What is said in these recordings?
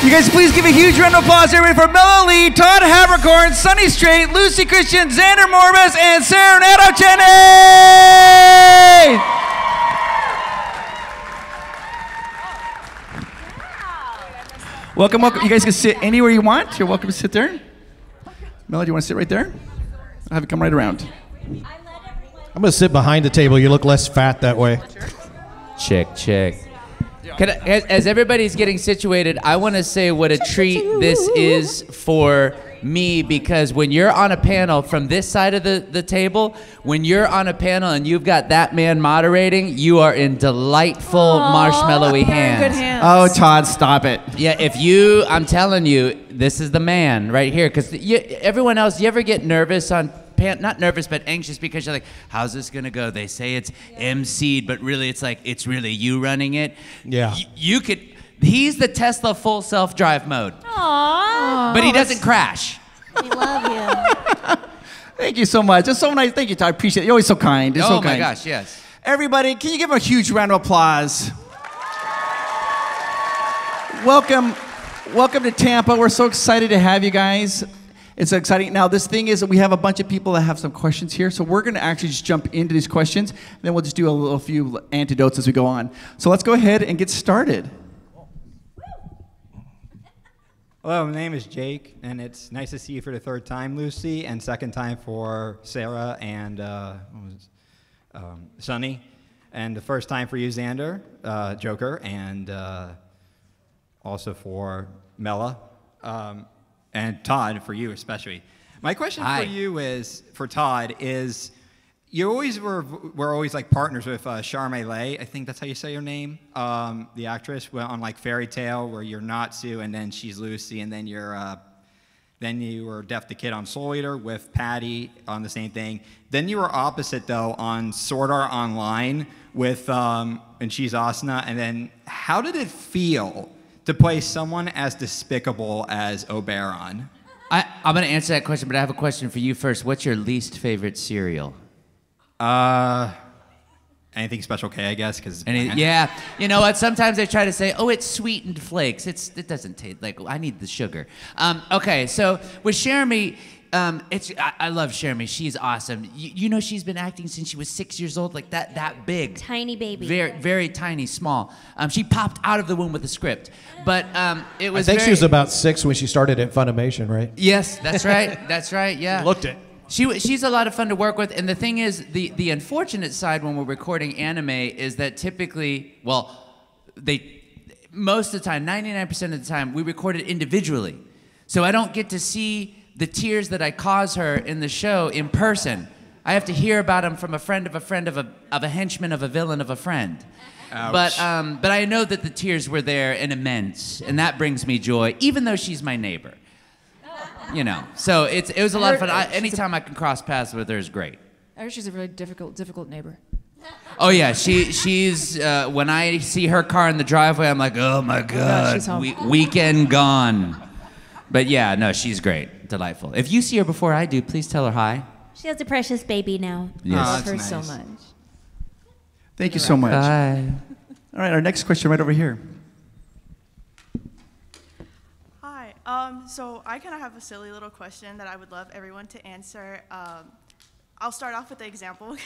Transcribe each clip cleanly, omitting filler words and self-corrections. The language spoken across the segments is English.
You guys please give a huge round of applause everybody for Mela Lee, Todd Haberkorn, Sonny Strait, Luci Christian, Xander Mobus, and Sarah Natochenny! Welcome, welcome. You guys can sit anywhere you want. You're welcome to sit there. Mela, do you want to sit right there? I'll have you come right around. I'm going to sit behind the table. You look less fat that way. Check, check. As everybody's getting situated, I want to say what a treat this is for me, because when you're on a panel from this side of the table, when you're on a panel and you've got that man moderating, you are in delightful marshmallowy hands. Good hands. Oh, Todd, stop it. Yeah, I'm telling you, this is the man right here. Because everyone else, you ever get nervous on not nervous, but anxious because you're like, how's this gonna go? They say it's emceed, but really it's like, it's really you running it. Yeah. He's the Tesla full self-drive mode. Aww. But he doesn't crash. We love you. Thank you so much. It's so nice. Thank you, Todd. I appreciate it. You're always so kind. It's so kind. Oh my gosh, yes. Everybody, can you give him a huge round of applause? Welcome to Tampa. We're so excited to have you guys. It's exciting. Now, this thing is that we have a bunch of people that have some questions here, so we're going to actually just jump into these questions, and then we'll just do a few antidotes as we go on. So let's go ahead and get started. Hello, my name is Jake, and it's nice to see you for the third time, Lucy, and second time for Sarah and Sonny, and the first time for you, Xander, Joker, and also for Mela. And Todd, for you especially. My question for you is, for Todd, is you always were always like partners with Mela Lee. I think that's how you say your name. The actress on like Fairy Tale, where you're Natsu and then she's Lucy, and then you were Deaf the Kid on Soul Eater with Patty on the same thing. Then you were opposite though on Sword Art Online with and she's Asuna. And then how did it feel to play someone as despicable as Oberon? I'm going to answer that question, but I have a question for you first. What's your least favorite cereal? Anything Special K, I guess, because yeah, you know what? Sometimes they try to say, "Oh, it's sweetened flakes." It doesn't taste like. I need the sugar. Okay, so with Jeremy, I love Jeremy. She's awesome. You know, she's been acting since she was 6 years old, like that big, tiny baby, very very tiny, small. She popped out of the womb with a script, but it was. I think she was about 6 when she started at Funimation, right? Yes, that's right. That's right. Yeah. She looked it. She's a lot of fun to work with, and the thing is, the unfortunate side when we're recording anime is that typically, well, most of the time, 99% of the time, we record it individually, so I don't get to see the tears that I cause her in the show in person. I have to hear about them from a friend of a friend of a henchman of a villain of a friend. Ouch. But I know that the tears were there and immense, and that brings me joy, even though she's my neighbor. You know, so it was a lot of fun. Anytime I can cross paths with her is great. I heard she's a really difficult neighbor. Oh yeah, she's when I see her car in the driveway, I'm like, oh my god, she's home. Weekend gone. But yeah, no, she's great, delightful. If you see her before I do, please tell her hi. She has a precious baby now. Yes. I love her nice. so much. Thank you so much. Bye. All right, our next question right over here. So I kind of have a silly little question that I would love everyone to answer. I'll start off with the example.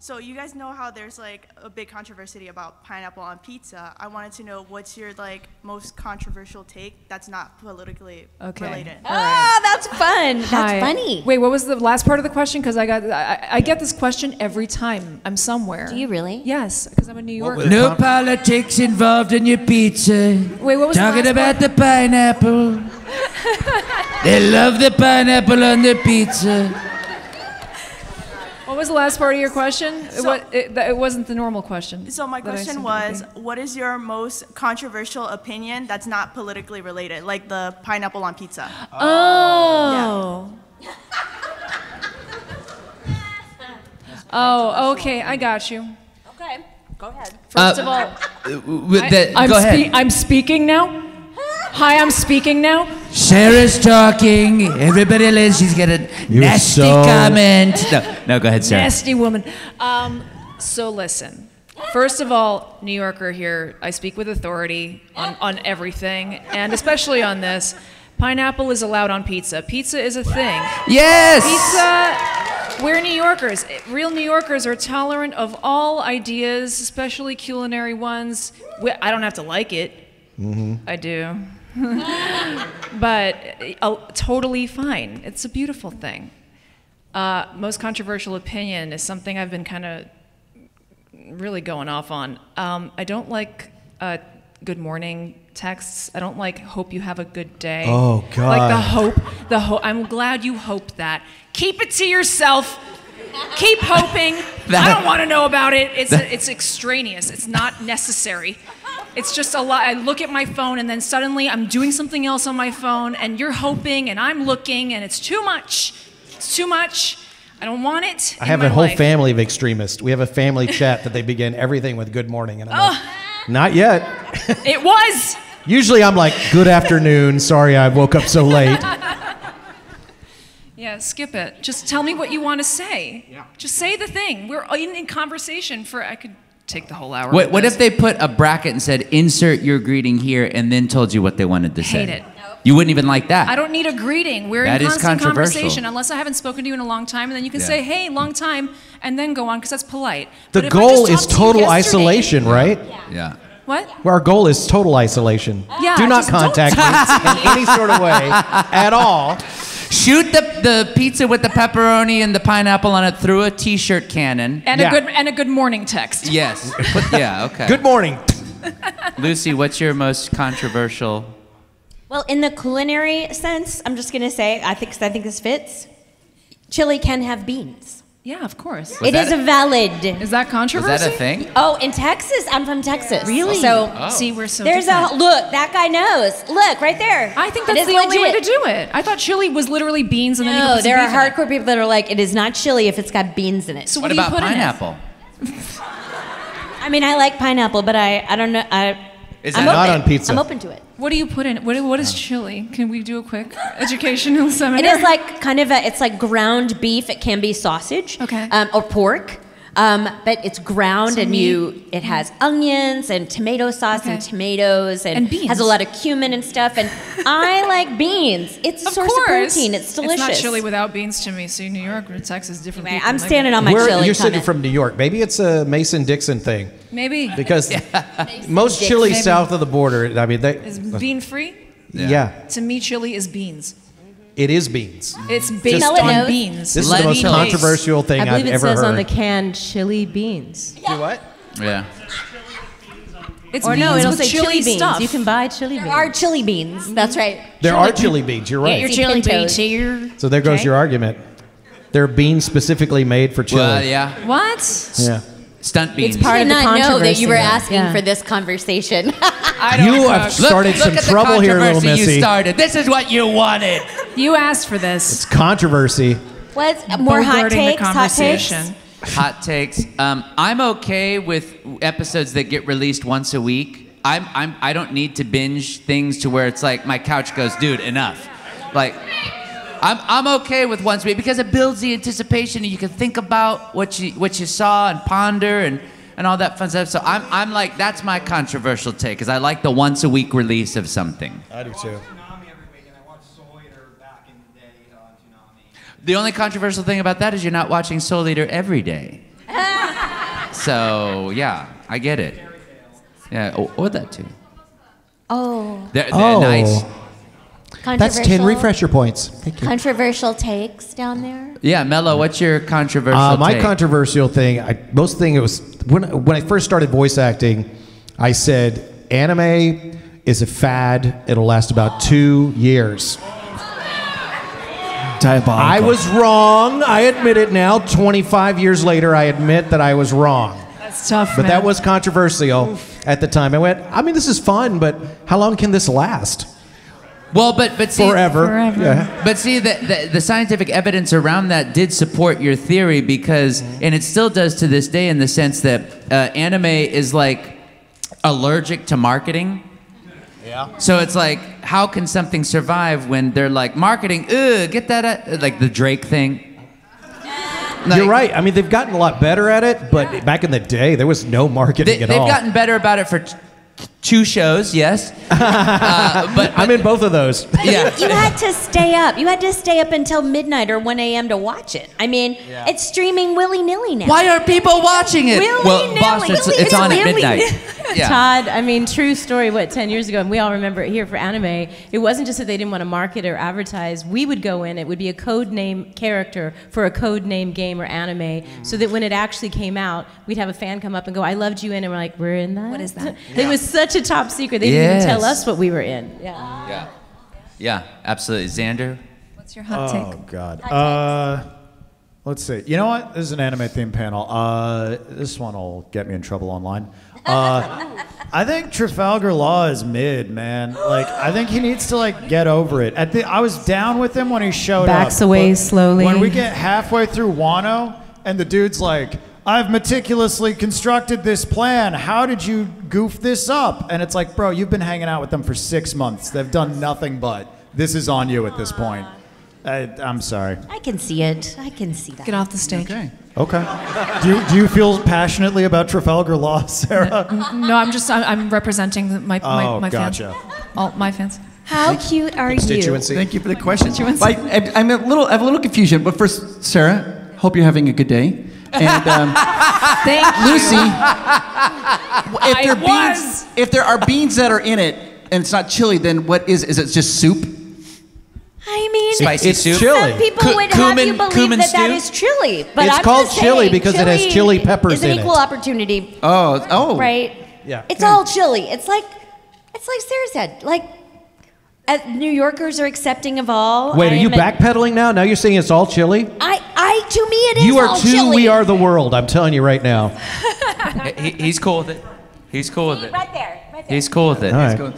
So you guys know how there's like a big controversy about pineapple on pizza. I wanted to know what's your like most controversial take that's not politically related. Oh, that's fun. Hi. That's funny. Wait, what was the last part of the question? Because I get this question every time I'm somewhere. Do you really? Yes, because I'm in New York. No politics involved in your pizza. Wait, what was Talking the last about the pineapple. They love the pineapple on the pizza. What was the last part of your question? It wasn't the normal question. So my question was, what is your most controversial opinion that's not politically related, like the pineapple on pizza? Oh. Yeah. Oh, okay, I got you. Okay, go ahead. First of all, go ahead. I'm speaking now. Hi, I'm speaking now. Sarah's talking. Everybody listens. She's got a nasty comment. No, go ahead, Sarah. Nasty woman. So listen, First of all, New Yorker here, I speak with authority on everything, and especially on this. Pineapple is allowed on pizza. Pizza is a thing. Yes! Pizza, we're New Yorkers. Real New Yorkers are tolerant of all ideas, especially culinary ones. I don't have to like it. I do. But totally fine. It's a beautiful thing. Most controversial opinion is something I've been kind of really going off on. I don't like good morning texts. I don't like hope you have a good day. Oh, God. Like the hope. I'm glad you hoped that. Keep it to yourself. Keep hoping. I don't want to know about it. It's extraneous. It's not necessary. It's just a lot. I look at my phone and then suddenly I'm doing something else on my phone and you're hoping and I'm looking and it's too much. It's too much. I don't want it. I have a whole family of extremists. We have a family chat that they begin everything with good morning. And I'm like, not yet. It was. Usually I'm like, good afternoon. Sorry I woke up so late. Yeah, skip it. Just tell me what you want to say. Yeah. Just say the thing. We're in conversation I could take the whole hour. What if they put a bracket and said, insert your greeting here, and then told you what they wanted to say? Hate it. You wouldn't even like that. I don't need a greeting. We're That in is constant controversial. conversation unless I haven't spoken to you in a long time, and then you can say, hey, long time, and then go on, because that's polite. The But if I goal just is talked to you total yesterday- isolation, right? Yeah. What? Well, our goal is total isolation. Yeah, Do not just don't contact me in any sort of way at all. Shoot the pizza with the pepperoni and the pineapple on it through a T-shirt cannon. And Yeah. a good morning text. Yes. Yeah, okay. Good morning. Lucy, what's your most controversial? Well, in the culinary sense, I'm just gonna say, I think this fits. Chili can have beans. Yeah, of course. It is a valid. Is that Was controversy? that a thing? Oh, in Texas, I'm from Texas. Really? So See, we're so there's different. look. That guy knows. Look right there. I think It that's is the only way to legit. do it. I thought chili was literally beans and then you No, put some there are beef in it. hardcore people that are like, it is not chili if it's got beans in it. So What do you about put pineapple? I mean, I like pineapple, but I don't know. Is I'm that not open. on pizza? I'm open to it. What do you put in it? What is chili? Can we do a quick educational seminar? It is like kind of it's like ground beef. It can be sausage, Okay. Or pork, but it's ground So and meat. it has onions and tomato sauce and Okay. tomatoes and beans. has a lot of cumin and stuff. And I like beans. It's a Of source course. of protein. It's delicious. It's not chili without beans to me. See, New York or Texas, different Anyway, people. I'm Maybe. standing on my chili. You're sitting comment. from New York. Maybe it's a Mason-Dixon thing. Maybe. Because most chili Maybe. south of the border, I mean, Is bean free? yeah, To me, chili is beans. it is beans. It's based Smell it, on nose. beans. This is Let the most me know. controversial thing I believe I've it ever says heard. on the can chili beans. Do what? Yeah. It's Or beans no, it'll with say chili beans. stuff. You can buy chili beans. There are chili beans. That's right. There are chili beans. You're Get your right. chili Pintos. beans here. So there goes Okay. your argument. There are beans specifically made for chili. Well, yeah. What? Yeah. Stunt beans. It's part I of did the not know that you were controversy. asking Yeah. for this conversation. I don't You cook. have started some at the trouble here, little controversy Missy. You started. This is what you wanted. You asked for this. It's controversy. What's more hot Bogarting the takes? Hot takes. conversation. Hot takes. I'm okay with episodes that get released once a week. I don't need to binge things to where it's like my couch goes, dude, enough. Like, I'm okay with once a week because it builds the anticipation and you can think about what you saw and ponder and all that fun stuff. So I'm like, that's my controversial take because I like the once a week release of something. I do too. Tsunami every week, and I watched Soul Eater back in the day on Tsunami. The only controversial thing about that is you're not watching Soul Eater every day. So yeah, I get it. Yeah, or that too. Oh, They're Oh. nice. That's 10 refresher points. Thank you. Controversial takes down there. Yeah, Mela, what's your controversial My take? controversial thing, it was when I first started voice acting, I said anime is a fad. It'll last about 2 years. Diabolical. I was wrong. I admit it now. 25 years later, I admit that I was wrong. That's tough, But man. that was controversial at the time. I went, I mean, this is fun, but how long can this last? Well, but see, Forever. Forever. Yeah. But see, the scientific evidence around that did support your theory because, and it still does to this day in the sense that anime is like allergic to marketing. Yeah. So it's like, how can something survive when they're like, marketing, ugh, get that, like the Drake thing. You're right. I mean, they've gotten a lot better at it, but back in the day, there was no marketing at all. They've gotten better about it for 2 shows, yes. But I'm in both of those. Yeah. You had to stay up. You had to stay up until midnight or 1 a.m. to watch it. I mean, it's streaming willy-nilly now. Why are people watching it? Willy-nilly. Well, boss, it's on at midnight. Yeah. Todd, I mean, true story, 10 years ago, and we all remember it here for anime, it wasn't just that they didn't want to market or advertise. We would go in, it would be a code name character for a code name game or anime, so that when it actually came out, we'd have a fan come up and go, I loved you in, and we're like, we're in that? What is that? It was such a top secret, they didn't even tell us what we were in. Yeah, absolutely. Xander? What's your hot take? Oh, God. Let's see. You know what? This is an anime theme panel. This one will get me in trouble online. I think Trafalgar Law is mid, man. Like, I think he needs to, like, get over it. I was down with him when he showed up. Backs away slowly. When we get halfway through Wano, and the dude's like, I've meticulously constructed this plan. How did you goof this up? And it's like, bro, you've been hanging out with them for 6 months. They've done nothing but. This is on you at this point. I'm sorry. I can see it. I can see that. Get off the stage. Okay. Do you feel passionately about Trafalgar Law, Sarah? No, I'm representing my gotcha. fans. All my fans. How cute are you? Constituency. Thank you for the question. Constituency. I have a little confusion, but first, Sarah, hope you're having a good day. And Thank you. Lucy, if there are beans that are in it and it's not chili, then what is it just soup? I mean, Spicy It's soup? chili. some people would have you believe cumin that stew? is chili. But It's I'm called just chili saying, because it has chili peppers is an in it. equal opportunity, Oh. right? Yeah. It's all chili. It's like Sarah said. Like, New Yorkers are accepting of all. Wait, are you backpedaling now? Now you're saying it's all chili? To me, it is You are all too chili. We Are the World. I'm telling you right now. He's cool with it. He's cool with it. Right there. He's cool with it. All right. Go.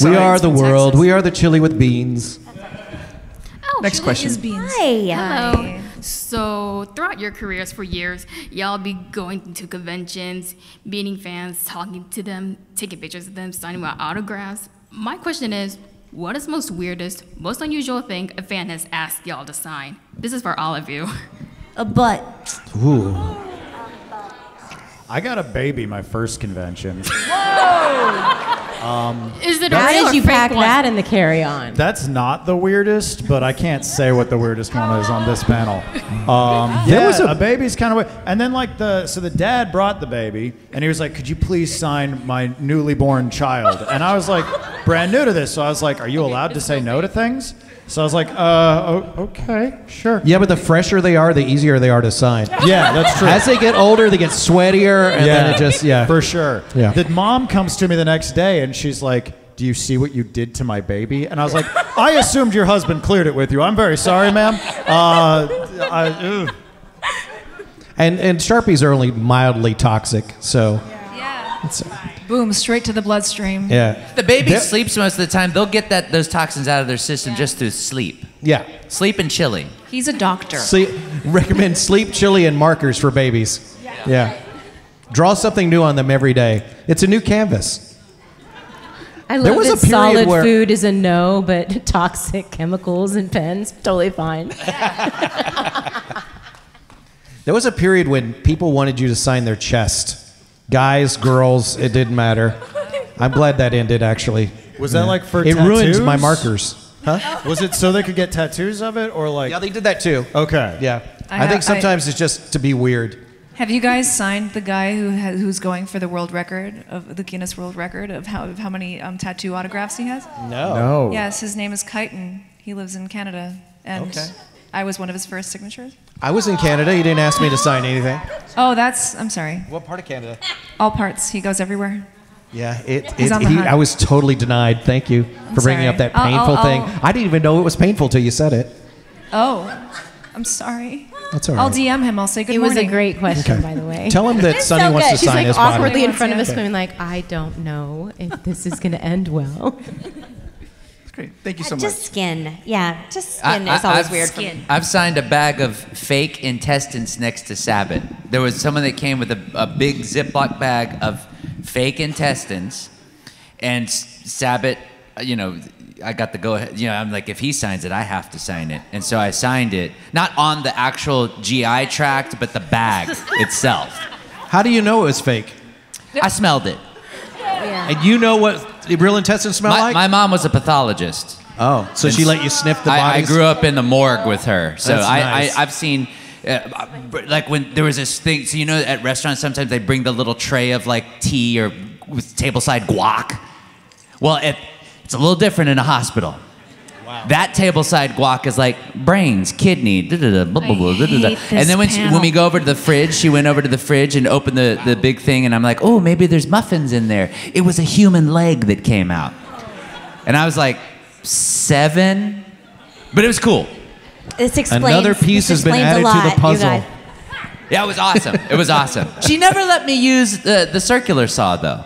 We are the world. Texas. We are the chili with beans. Oh, Next chili question. is beans. Hi. Hello. So, throughout your careers for years, y'all be going to conventions, meeting fans, talking to them, taking pictures of them, signing my autographs. My question is, what is most weirdest, most unusual thing a fan has asked y'all to sign? This is for all of you. A butt. Ooh. I got a baby my first convention. Is it a How real did or you fake pack one? that in the carry-on? That's not the weirdest, but I can't say what the weirdest one is on this panel. There was a baby's kind of weird. And then like the dad brought the baby and he was like, could you please sign my newly born child? And I was like, brand new to this. So I was like, are you allowed to say no to things? So I was like, okay, sure. Yeah, but the fresher they are, the easier they are to sign. Yeah, that's true. As they get older, they get sweatier, and then it just, for sure. Yeah. The mom comes to me the next day and she's like, do you see what you did to my baby? And I was like, I assumed your husband cleared it with you. I'm very sorry, ma'am. And Sharpies are only mildly toxic, so. It's, Boom, straight to the bloodstream. yeah. The baby They're- sleeps most of the time. They'll get those toxins out of their system just through sleep. Yeah. Sleep and chili. He's a doctor. Recommend sleep, chili, and markers for babies. Yeah. Draw something new on them every day. It's a new canvas. I There love was that a period solid where- food is a no, but toxic chemicals and pens, totally fine. There was a period when people wanted you to sign their chest. Guys, girls, it didn't matter. I'm glad that ended, actually. Was that like for It tattoos? ruined my markers. Huh? Was it so they could get tattoos of it or like? Yeah, they did that too. Okay. Yeah. I I think sometimes it's just to be weird. Have you guys signed the guy who's going for the world record of the Guinness World Record of how many tattoo autographs he has? No. Yes, his name is Kyton. He lives in Canada, and Okay. I was one of his first signatures. I was in Canada. You didn't ask me to sign anything. Oh, I'm sorry. What part of Canada? All parts. He goes everywhere. Yeah, He's on the hunt. I was totally denied. Thank you for bringing sorry. up that I'll- painful thing. I'll- I didn't even know it was painful till you said it. Oh, I'm sorry. That's all right. I'll DM him. I'll say good It was morning. a great question, Okay. by the way. Tell him that It's Sonny so wants good. to She's sign like his awkwardly body. in front of us, Okay. going like, I don't know if this is going to end well. That's great. Thank you so much. Just skin. Yeah, just skin is always weird for me. I've signed a bag of fake intestines next to Sabbath. There was someone that came with a big Ziploc bag of fake intestines, and Sabbath, I got the go ahead. You know, I'm like, if he signs it, I have to sign it. And so I signed it, not on the actual GI tract, but the bag itself. How do you know it was fake? I smelled it. Yeah. And you know what the real intestines smell like? My mom was a pathologist. Oh, so she let you sniff the I bodies? grew up in the morgue with her, so That's nice. I've seen. Like when there was this thing, so you know, at restaurants sometimes they bring the little tray of like tea or with tableside guac. Well, it's a little different in a hospital. Wow. That tableside guac is like brains, kidney, blah, blah, blah, blah, blah, blah. And then when we go over to the fridge, she went over to the fridge and opened the big thing, and I'm like, oh, maybe there's muffins in there. It was a human leg that came out, and I was like 7, but it was cool. This explains. Another piece has been added to the puzzle. Yeah, it was awesome. It was awesome. She never let me use the circular saw though.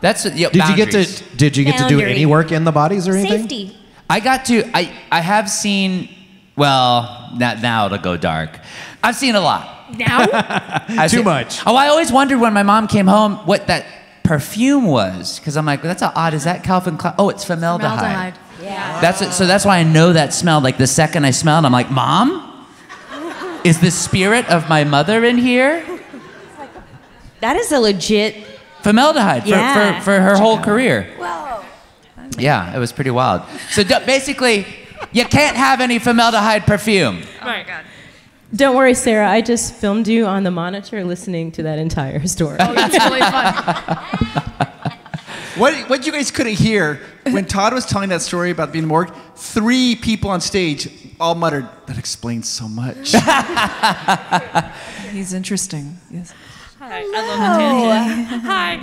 That's Did you get to do any work in the bodies or anything? Safety. I got to. I have seen. Well, now it'll go dark. I've seen a lot. Now? Too much. Oh, I always wondered when my mom came home what that perfume was, because I'm like, that's how odd. Is that Calvin Klein? Oh, it's formaldehyde. Yeah. That's why I know that smell. Like the second I smelled, I'm like, Mom, is the spirit of my mother in here? That is a legit. Formaldehyde Yeah. for her whole career. Whoa. Yeah, it was pretty wild. So basically, you can't have any formaldehyde perfume. Oh my God. Don't worry, Sarah. I just filmed you on the monitor listening to that entire story. Oh, that's really fun. What you guys couldn't hear when Todd was telling that story about being morgue, 3 people on stage all muttered, "That explains so much." He's interesting. Yes. Hi, I love the tangent. Hi.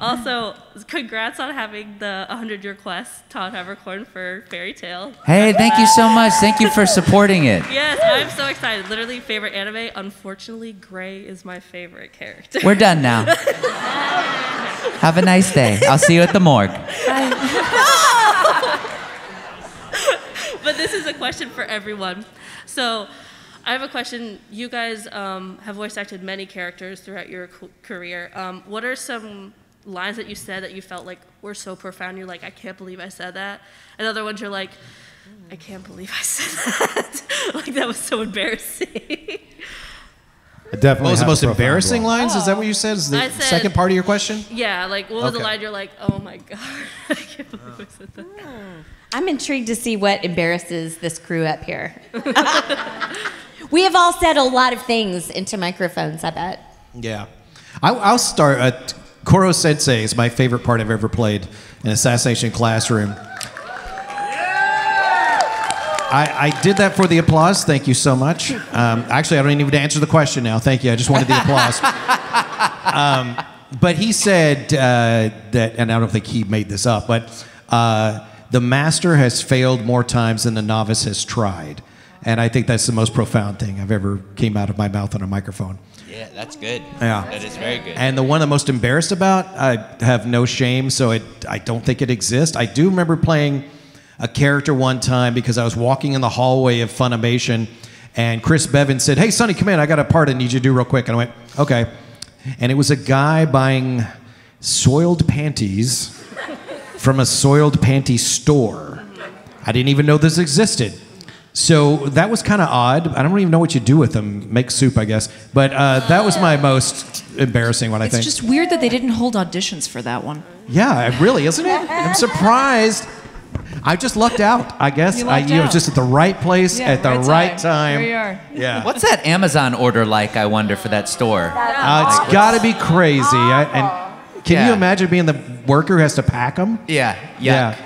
Also, congrats on having the 100-year quest, Todd Haberkorn, for Fairy Tale. Hey, thank you so much. Thank you for supporting it. Yes, I'm so excited. Literally, favorite anime. Unfortunately, Gray is my favorite character. We're done now. Have a nice day. I'll see you at the morgue. But this is a question for everyone. So, I have a question. You guys have voice acted many characters throughout your career. What are some lines that you said that you felt like were so profound? You're like, I can't believe I said that. And other ones you're like, I can't believe I said that. Like, that was so embarrassing. What was the most embarrassing lines? Is that what you said? Is the second part of your question? Yeah, like what was the line you're like, oh my God, I can't believe I said that. I'm intrigued to see what embarrasses this crew up here. We have all said a lot of things into microphones, I bet. Yeah. I'll start. Koro Sensei is my favorite part I've ever played in Assassination Classroom. I did that for the applause. Thank you so much. Actually, I don't even need to answer the question now. Thank you. I just wanted the applause. But he said that, and I don't think he made this up, but the master has failed more times than the novice has tried. And I think that's the most profound thing I've ever came out of my mouth on a microphone. Yeah, that's good. Yeah. That is very good. And the one I'm most embarrassed about, I have no shame, so I don't think it exists. I do remember playing a character one time because I was walking in the hallway of Funimation, and Chris Bevan said, "Hey, Sonny, come in. I got a part I need you to do real quick." And I went, "Okay." And it was a guy buying soiled panties from a soiled panty store. I didn't even know this existed. So that was kind of odd. I don't even know what you do with them. Make soup, I guess. But that was my most embarrassing one, I think. It's just weird that they didn't hold auditions for that one. Yeah, really, isn't it? I'm surprised. I just lucked out, I guess. You I lucked was out. just at the right place at the right time. Here you are. Yeah. What's that Amazon order like, I wonder, for that store? It's got to be crazy. Can you imagine being the worker who has to pack them? Yeah. Yeah.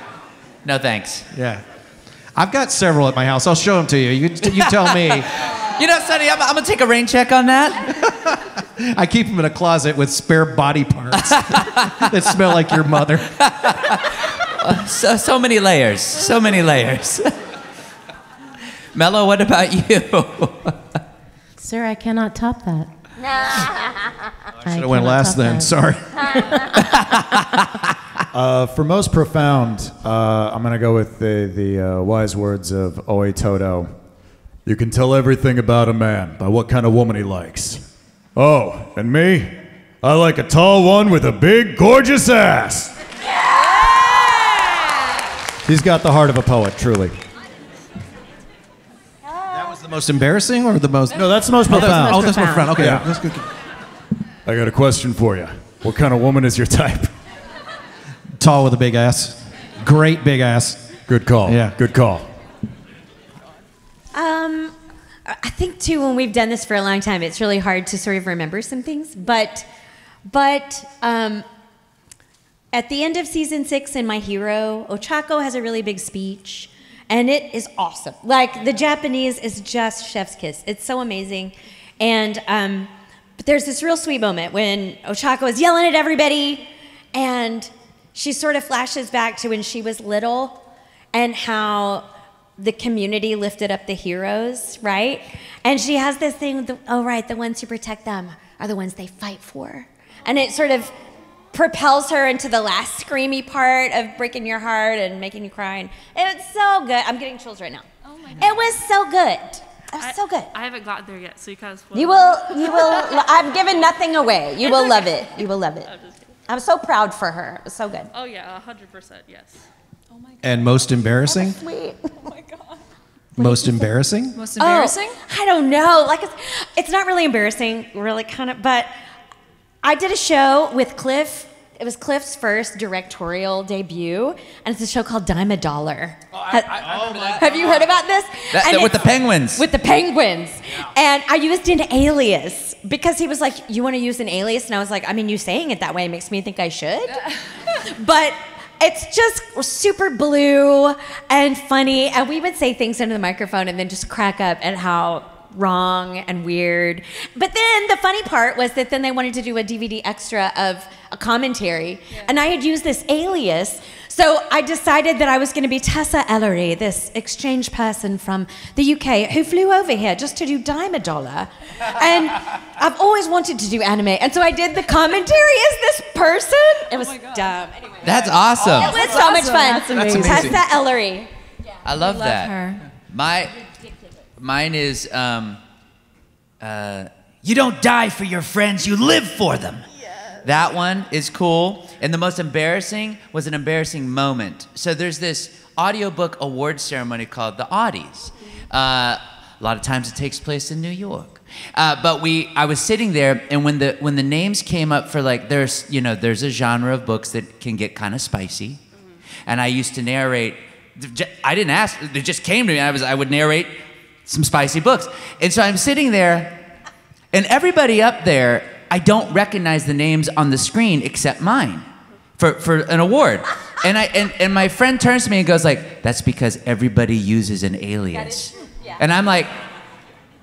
No thanks. Yeah. I've got several at my house. I'll show them to you. You tell me. You know, Sonny, I'm going to take a rain check on that. I keep them in a closet with spare body parts that smell like your mother. So many layers. So many layers. Mela, what about you? Sir, I cannot top that. I should have went last then. Sorry. For most profound, I'm going to go with the wise words of Oi Toto. You can tell everything about a man by what kind of woman he likes. Oh, and me? I like a tall one with a big, gorgeous ass. He's got the heart of a poet, truly. That was the most embarrassing or the most? No, that's the most profound. Oh, that's more profound. Okay, Yeah. that's good. I got a question for you. What kind of woman is your type? Tall with a big ass. Great big ass. Good call. Yeah. Good call. I think too, when we've done this for a long time, it's really hard to sort of remember some things. But at the end of season 6 in My Hero, Ochako has a really big speech, and it is awesome. Like, the Japanese is just chef's kiss. It's so amazing. And but there's this real sweet moment when Ochako is yelling at everybody, and she sort of flashes back to when she was little and how the community lifted up the heroes, right? And she has this thing, oh, right, the ones who protect them are the ones they fight for. And it sort of propels her into the last screamy part of breaking your heart and making you cry. And it was so good. I'm getting chills right now. Oh my God. It was so good. It was so good. I haven't gotten there yet, so you kind of. You will, I've given nothing away. You will love it. You will love it. I'm so proud for her. It was so good. Oh yeah, 100%, yes. Oh my God. And most embarrassing? Sweet. Oh my God. Most embarrassing? Most embarrassing? Oh, I don't know. Like, it's not really embarrassing, really kind of, but I did a show with Cliff. It was Cliff's first directorial debut, and it's a show called Dime a Dollar. Have you heard about this? With the penguins. With the penguins. Yeah. And I used an alias because he was like, you want to use an alias? And I was like, I mean, you saying it that way makes me think I should. But it's just super blue and funny, and we would say things into the microphone and then just crack up at how wrong and weird. But then the funny part was that then they wanted to do a DVD extra of a commentary, and I had used this alias, so I decided that I was going to be Tessa Ellery, this exchange person from the UK who flew over here just to do Dime a Dollar. And I've always wanted to do anime, and so I did the commentary as this person. It was dumb. Anyway, That's awesome. it was so much fun. That's amazing. Tessa Ellery. I love that. Her. Mine is You don't die for your friends, you live for them. that one is cool. And the most embarrassing was an embarrassing moment. So there's this audiobook award ceremony called the Audis. A lot of times it takes place in New York. But I was sitting there, and when the names came up for, like, there's a genre of books that can get kind of spicy, and I used to narrate. I didn't ask; it just came to me. I would narrate some spicy books, and so I'm sitting there, and everybody up there, I don't recognize the names on the screen except mine, for an award. And my friend turns to me and goes like, "That's because everybody uses an alias." And I'm like,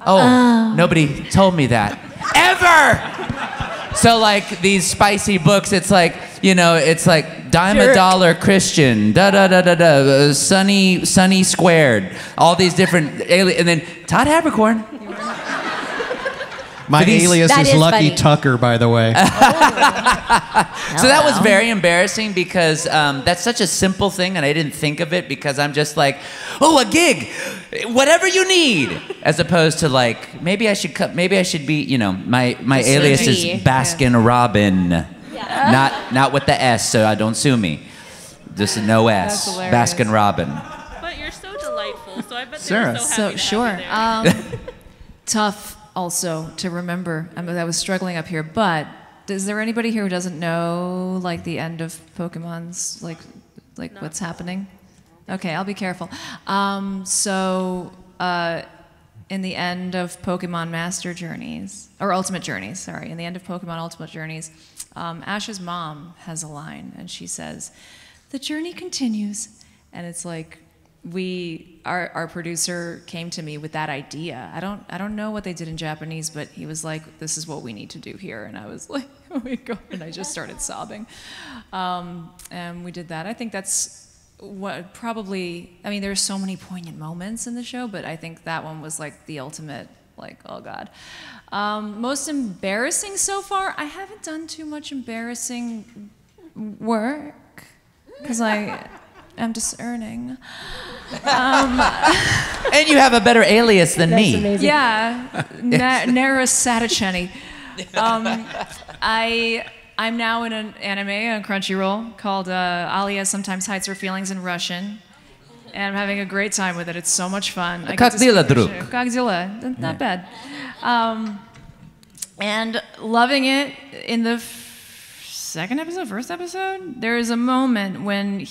oh, nobody told me that. Ever! So, like, these spicy books, it's like, it's like Dime a Dollar Christian, da-da-da-da-da, Sonny Squared, all these different alias, and then Todd Haberkorn. My alias is Lucky Tucker, by the way. So that was very embarrassing because that's such a simple thing, and I didn't think of it because I'm just like, oh, a gig, whatever you need, as opposed to like maybe I should be, my alias is Baskin Robin, not with the S, so don't sue me. Just no S, Baskin Robin. But you're so delightful, so I bet Sure. they're so happy Sure. to have you there. Tough also to remember. I was struggling up here, but is there anybody here who doesn't know like the end of Pokemon's like what's happening? Okay, I'll be careful. In the end of Pokemon Master Journeys, or Ultimate Journeys, sorry, in the end of Pokemon Ultimate Journeys, Ash's mom has a line, and she says, "The journey continues," and it's like, our producer came to me with that idea. I don't know what they did in Japanese, but he was like, "This is what we need to do here," and I was like, "Oh my God!" And I just started sobbing. And we did that. I think that's what probably. I mean, there's so many poignant moments in the show, but I think that one was like the ultimate. Like, oh God. Most embarrassing so far. I haven't done too much embarrassing work because I'm discerning. And you have a better alias than me. Amazing. Yeah, Natochenny. I'm now in an anime on Crunchyroll called Alia Sometimes Hides Her Feelings in Russian. and I'm having a great time with it. It's so much fun. Kakzilla druk. Kakzilla, not bad. And loving it. In the first episode, there is a moment when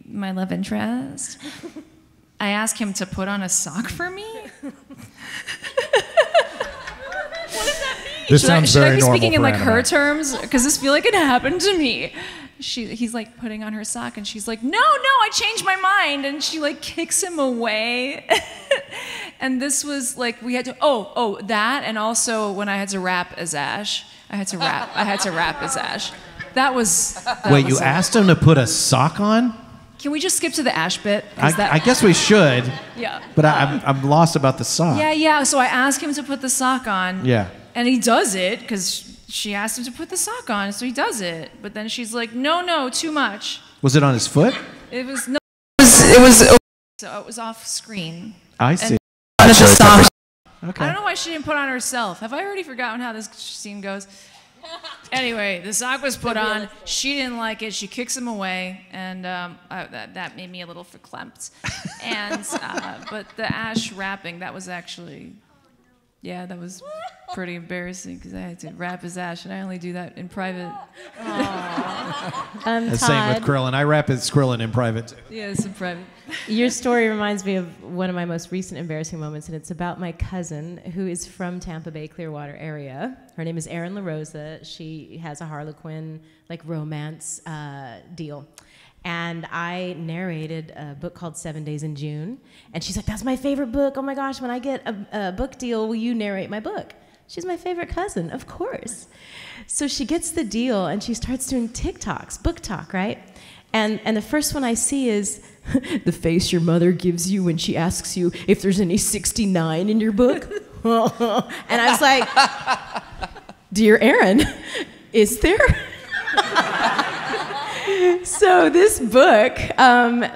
my love interest, I ask him to put on a sock for me. This sounds should I very be normal speaking in for like anime. her terms? Because this feel like it happened to me. He's like putting on her sock, and she's like, no, I changed my mind, and she like kicks him away. And this was like we had to that, and also when I had to rap as Ash, I had to rap as Ash. That was. Wait, you asked him to put a sock on? Can we just skip to the Ash bit? I guess we should. Yeah. But I'm lost about the sock. Yeah. So I asked him to put the sock on. Yeah. And he does it because she asked him to put the sock on, so he does it. But then she's like, no, too much. Was it on his foot? It was no. It was. So it was off screen. I see. Okay. I don't know why she didn't put on herself. Have I already forgotten how this scene goes? Anyway, the sock was put on. She didn't like it. She kicks him away, and that made me a little verklempt. And but the Ash rapping, that was actually, that was pretty embarrassing because I had to rap as Ash, and I only do that in private. Same with Krillin. I rap as Krillin in private. Yeah, it's in private. Your story reminds me of one of my most recent embarrassing moments, and it's about my cousin who is from Tampa Bay, Clearwater area. Her name is Erin LaRosa. She has a Harlequin romance deal. And I narrated a book called 7 Days in June. And she's like, that's my favorite book. Oh my gosh, when I get a book deal, will you narrate my book? She's my favorite cousin, of course. So she gets the deal and she starts doing TikToks, book talk, right? And the first one I see is the face your mother gives you when she asks you if there's any 69 in your book. And I was like, dear Erin, is there? So this book,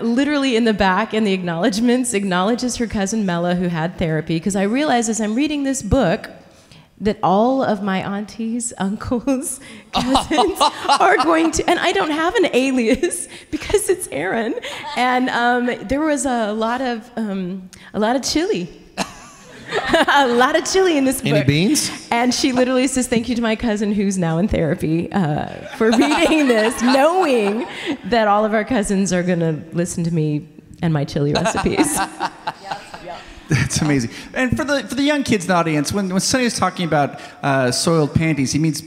literally in the back in the acknowledgments, acknowledges her cousin Mela who had therapy, because I realized as I'm reading this book that all of my aunties, uncles, cousins are going to, and I don't have an alias because it's Erin, and there was a lot of chili. A lot of chili in this book. Any beans? And she literally says, thank you to my cousin who's now in therapy for reading this, knowing that all of our cousins are going to listen to me and my chili recipes. That's amazing. And for the young kids in the audience, when Sonny is talking about soiled panties, he means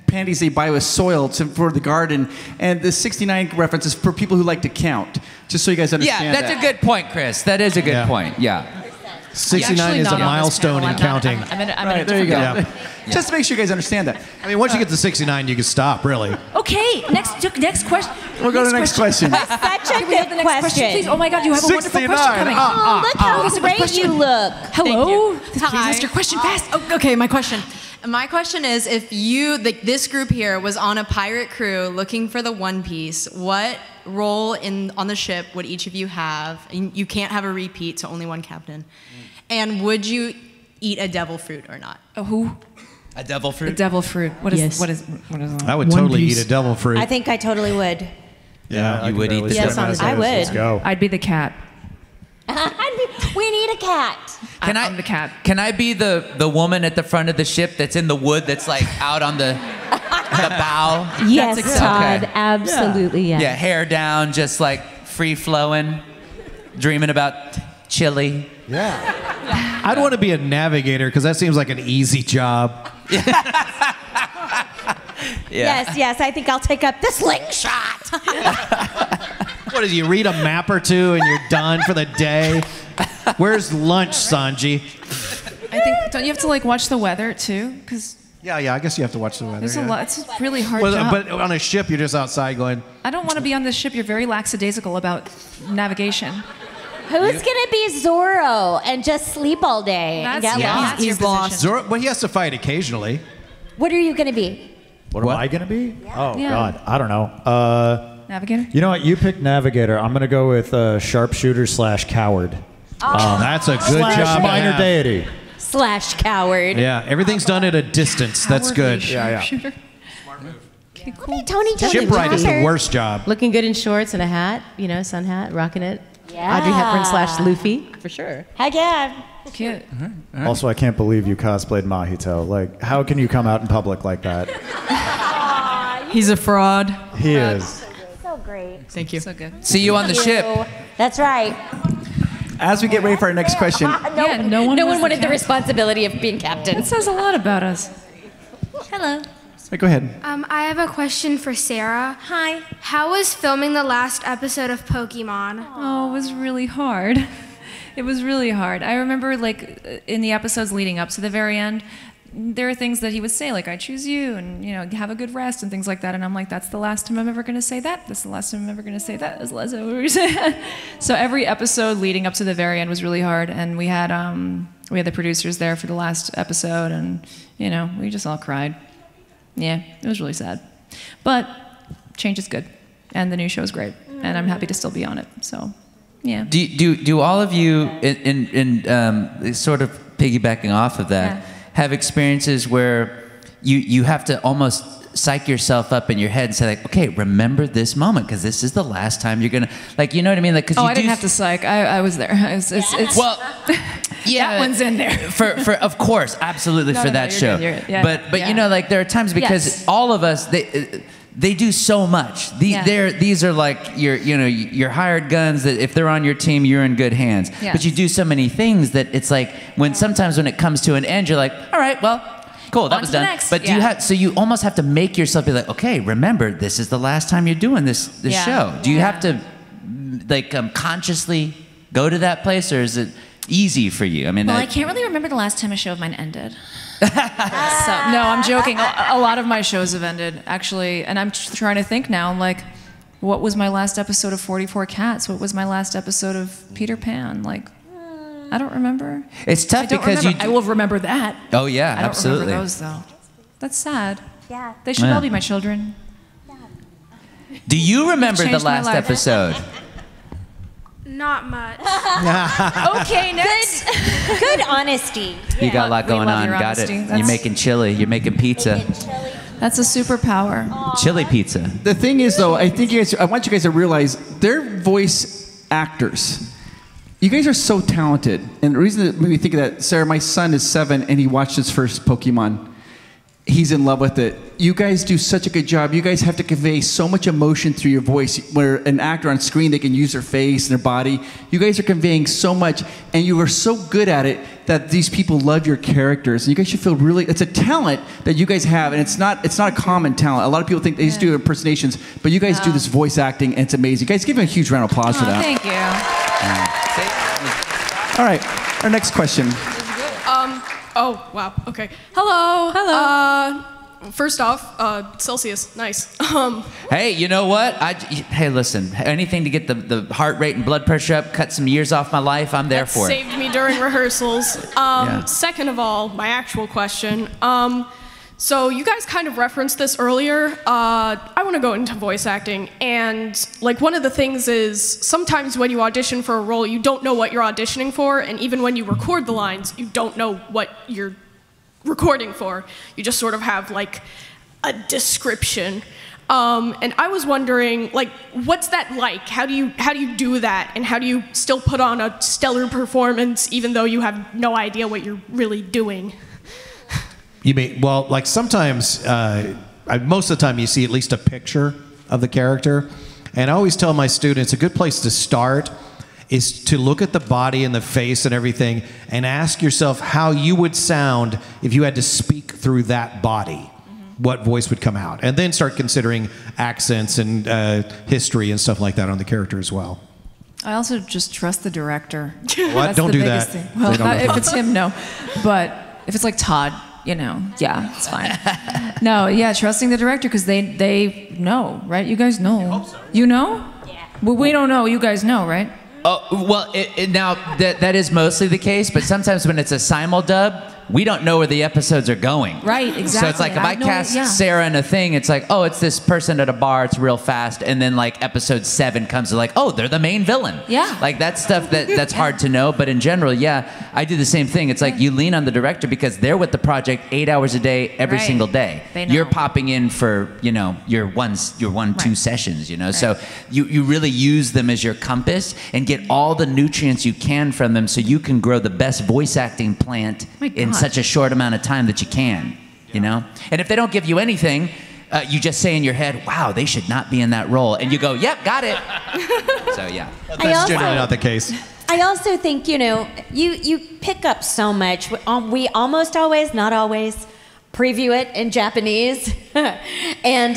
panties they buy with soil for the garden. And the 69 reference is for people who like to count, just so you guys understand. Yeah, that's a good point, Chris. That is a good point. Yeah. 69 is a milestone in counting. Right, there you go. Yeah. Just to make sure you guys understand that. I mean, once you get to 69, you can stop, really. Okay, next question. We'll go to the next question. Such a good question. Please. Oh my God, you have a wonderful 69. question coming. Oh, look how great you look. Hello. Thank you. Please Hi. ask your question fast. Oh, okay, my question. My question is, if you, this group here, was on a pirate crew looking for the One Piece, what role on the ship would each of you have? And you can't have a repeat, so only one captain. And would you eat a devil fruit or not? Oh, who? A devil fruit? A devil fruit. What is that? I would totally eat a devil fruit. I think I totally would. Yeah, you would eat the Yes, devil fruit. I would. Let's go. I'd be the cat. We need a cat. I'm the cat. Can I be the woman at the front of the ship that's in the wood that's like out on the bow? Yes, That's Todd, okay. absolutely, yes. Yeah, hair down, just like free flowing, dreaming about chili. Yeah. I'd want to be a navigator because that seems like an easy job. Yes, I think I'll take up the slingshot. What is, you read a map or two and you're done for the day? Where's lunch, Sanji? I think, don't you have to like watch the weather too? Because Yeah, I guess you have to watch the weather. there's yeah. a lot. It's a really hard job. But on a ship, you're just outside going, I don't want to be on this ship. You're very lackadaisical about navigation. Who's gonna be Zorro and just sleep all day and get lost? He's lost. Zoro, well, he has to fight occasionally. What are you gonna be? What am I going to be? Oh, Yeah. God. I don't know. Navigator? You know what? You pick navigator. I'm going to go with sharpshooter / coward. That's a good job. Minor Yeah. deity. / coward. Yeah, everything's done at a distance. That's good. Sharpshooter. Smart move. Okay, cool. Tony, Shipwright is the worst job. Looking good in shorts and a hat, sun hat, rocking it. Yeah. Audrey Hepburn / Luffy, for sure. Heck yeah. Cute. Also, I can't believe you cosplayed Mahito. Like, how can you come out in public like that? He's a fraud. He is. So great. Thank you. So good. See you on the ship. That's right. As we get ready for our next question, No one wanted the responsibility of being captain. It says a lot about us. Hello. go ahead. I have a question for Sarah. Hi. How was filming the last episode of Pokemon? Oh, it was really hard. It was really hard. I remember, like, in the episodes leading up to the very end, there are things that he would say, like, I choose you, and, you know, have a good rest, and things like that. And I'm like, that's the last time I'm ever going to say that. That's the last time I'm ever going to say that. That's the last time I'm ever going to say that. So every episode leading up to the very end was really hard. And we had the producers there for the last episode, and, you know, we just all cried. Yeah, it was really sad. But change is good, and the new show is great, and I'm happy to still be on it. So, yeah. Do all of you, in sort of piggybacking off of that, have experiences where you have to almost psych yourself up in your head and say, like, okay, remember this moment, because this is the last time you're gonna, like, you know what I mean? Like, cause I didn't have to psych. I was there. It's well, yeah, that one's in there. For of course, absolutely, for that show. But you know, like, there are times, because all of us, they do so much. These are like your hired guns that if they're on your team, you're in good hands. Yeah. But you do so many things that it's like sometimes when it comes to an end, you're like, all right, well, cool, that was done. Next. But you almost have to make yourself be like, okay, remember, this is the last time you're doing this show. Do you have to like consciously go to that place, or is it easy for you? I mean, I can't really remember the last time a show of mine ended. No, I'm joking. A lot of my shows have ended, actually, and I'm trying to think now. I'm like, what was my last episode of 44 Cats? What was my last episode of Peter Pan? Like, I don't remember. It's tough because I will remember that. Oh yeah, I don't absolutely. remember those though. That's sad. Yeah. They should all be my children. Do you remember the changed my last life. episode? Not much. Okay, next. Good honesty. You got a lot going love on. your Got it. honesty. You're making chili. You're making pizza. That's a superpower. Chili pizza. The thing is, though, I want you guys to realize they're voice actors. You guys are so talented. And the reason that when we think of that, Sarah, my son is 7 and he watched his first Pokemon. He's in love with it. You guys do such a good job. You guys have to convey so much emotion through your voice. Where an actor on screen, they can use their face and their body. You guys are conveying so much, and you are so good at it that these people love your characters. And you guys should feel really, it's a talent that you guys have, and it's not a common talent. A lot of people think they just do impersonations, but you guys do this voice acting, and it's amazing. Guys, give them a huge round of applause for that. Thank you. All right, our next question. Oh, wow. Okay. Hello. Hello. First off, Celsius. Nice. Hey, you know what? Hey, listen. Anything to get the heart rate and blood pressure up, cut some years off my life, I'm there for it. Saved me during rehearsals. Second of all, my actual question. So you guys kind of referenced this earlier. I want to go into voice acting, and like one of the things is sometimes when you audition for a role, you don't know what you're auditioning for, and even when you record the lines, you don't know what you're recording for. You just sort of have like a description. And I was wondering, like, what's that like? How do you do that, and how do you still put on a stellar performance even though you have no idea what you're really doing? You mean, well, like sometimes, most of the time you see at least a picture of the character. And I always tell my students a good place to start is to look at the body and the face and everything and ask yourself how you would sound if you had to speak through that body. What voice would come out? And then start considering accents and history and stuff like that on the character as well. I also just trust the director. What? That's Don't the do biggest that. thing. Well, if it's him, no. But if it's like Todd, you know, yeah, it's fine. No, yeah, trusting the director because they know, right? You guys know. I hope so. You know? Yeah. Well, we don't know. You guys know, right? Oh, well, now that is mostly the case, but sometimes when it's a simul dub, we don't know where the episodes are going. Right, exactly. So it's like if I cast Sarah in a thing, it's like, oh, it's this person at a bar, it's real fast, and then like episode 7 comes to like, oh, they're the main villain. Yeah. Like that's stuff that's hard to know, but in general, yeah, I do the same thing. It's like you lean on the director because they're with the project 8 hours a day, every single day. They know. You're popping in for, you know, your 1-2 sessions, you know. So you really use them as your compass and get all the nutrients you can from them so you can grow the best voice acting plant in such a short amount of time that you can, you know? And if they don't give you anything, you just say in your head, wow, they should not be in that role. And you go, yep, got it. So, yeah. That's generally not the case. I also think, you know, you pick up so much. We almost always, not always, preview it in Japanese. And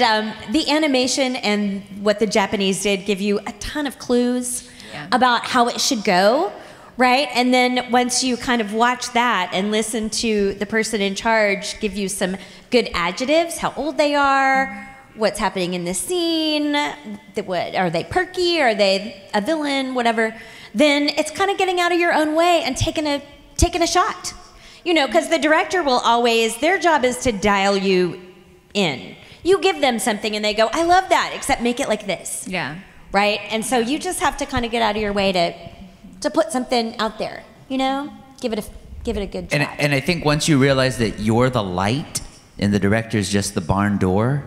the animation and what the Japanese did give you a ton of clues about how it should go. Right? And then once you kind of watch that and listen to the person in charge give you some good adjectives, how old they are, what's happening in the scene, what, are they perky, are they a villain, whatever, then it's kind of getting out of your own way and taking a shot. You know, because the director will always, their job is to dial you in. You give them something and they go, I love that, except make it like this. Yeah. Right? And so you just have to kind of get out of your way to put something out there, you know? Give it a good try. And I think once you realize that you're the light and the director's just the barn door,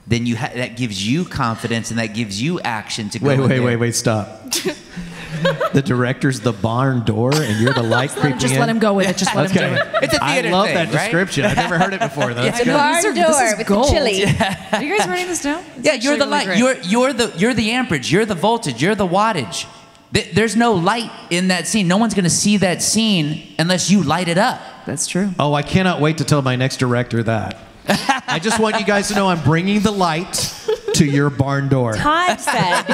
then that gives you confidence and that gives you action to go. Wait, stop. The director's the barn door and you're the light creeping in? Just let him go with it. Just let him do it. It's a theater I love thing, that right? description. I've never heard it before, though. It's a barn door with the chili. Are you guys writing this down? Yeah, you're the light. You're the amperage. You're the voltage. You're the wattage. There's no light in that scene. No one's going to see that scene unless you light it up. That's true. Oh, I cannot wait to tell my next director that. I just want you guys to know I'm bringing the light to your barn door. Todd said.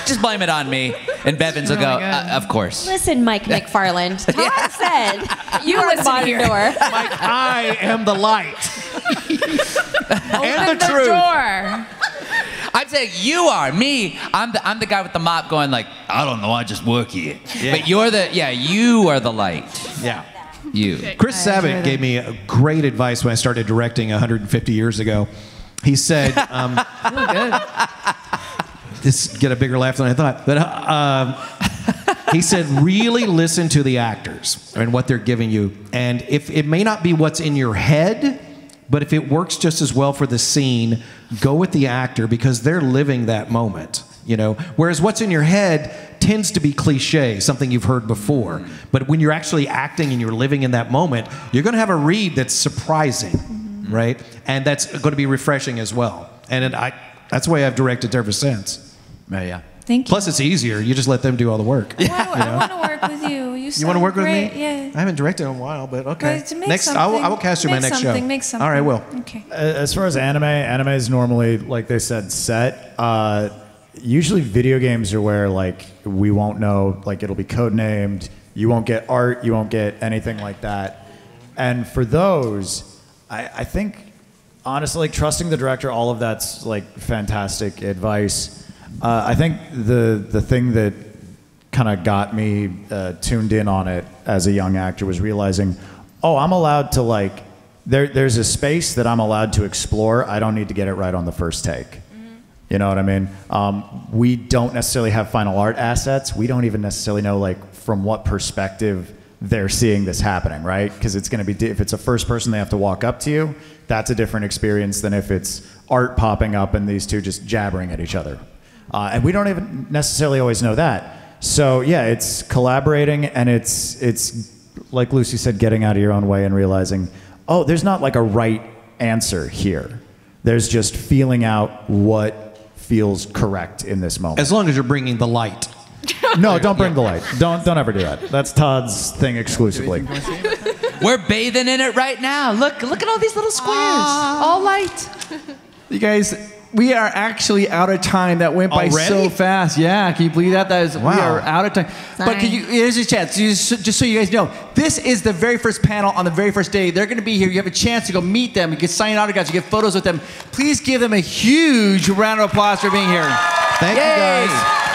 Just blame it on me, and Bevins will go, of course. Listen, Mike McFarland. Todd said you are the barn door. Mike, I am the light. And the truth. Door. I'm saying you are me. I'm the guy with the mop going like, I don't know, I just work here. Yeah. But you are the light. Yeah. You. Chris Sabat gave me great advice when I started directing 150 years ago. He said, this get a bigger laugh than I thought, but he said, really listen to the actors and what they're giving you. And if it may not be what's in your head, but if it works just as well for the scene, go with the actor because they're living that moment, you know? Whereas what's in your head tends to be cliche, something you've heard before. But when you're actually acting and you're living in that moment, you're going to have a read that's surprising, right? And that's going to be refreshing as well. And that's the way I've directed ever since. Yeah. Thank you. Plus, it's easier. You just let them do all the work. I want to work with you. You want to work with me? Yeah. I haven't directed in a while, but okay. Next, I will cast you my next show. Make something. All right, I will. Okay. As far as anime is normally, like they said, set. Usually video games are where, like, we won't know, like, it'll be codenamed. You won't get art. You won't get anything like that. And for those, I think, honestly, like, trusting the director, all of that's, like, fantastic advice. I think the thing that kind of got me tuned in on it as a young actor was realizing, oh, I'm allowed to, like, there's a space that I'm allowed to explore. I don't need to get it right on the first take. You know what I mean? We don't necessarily have final art assets. We don't even necessarily know, like, from what perspective they're seeing this happening, right? Because it's going to be, if it's a first person, they have to walk up to you. That's a different experience than if it's art popping up and these two just jabbering at each other. And we don't even necessarily always know that. So yeah, it's collaborating, and it's like Lucy said, getting out of your own way and realizing, oh, there's not like a right answer here. There's just feeling out what feels correct in this moment. As long as you're bringing the light. No, don't bring the light. Don't ever do that. That's Todd's thing exclusively. We're bathing in it right now. Look at all these little squares. All light. You guys, we are actually out of time. That went by so fast. Yeah, can you believe that? We are out of time. Sorry. But here's a chance, just so you guys know, this is the very first panel on the very first day. They're going to be here. You have a chance to go meet them. You can sign autographs. You get photos with them. Please give them a huge round of applause for being here. Thank you, guys.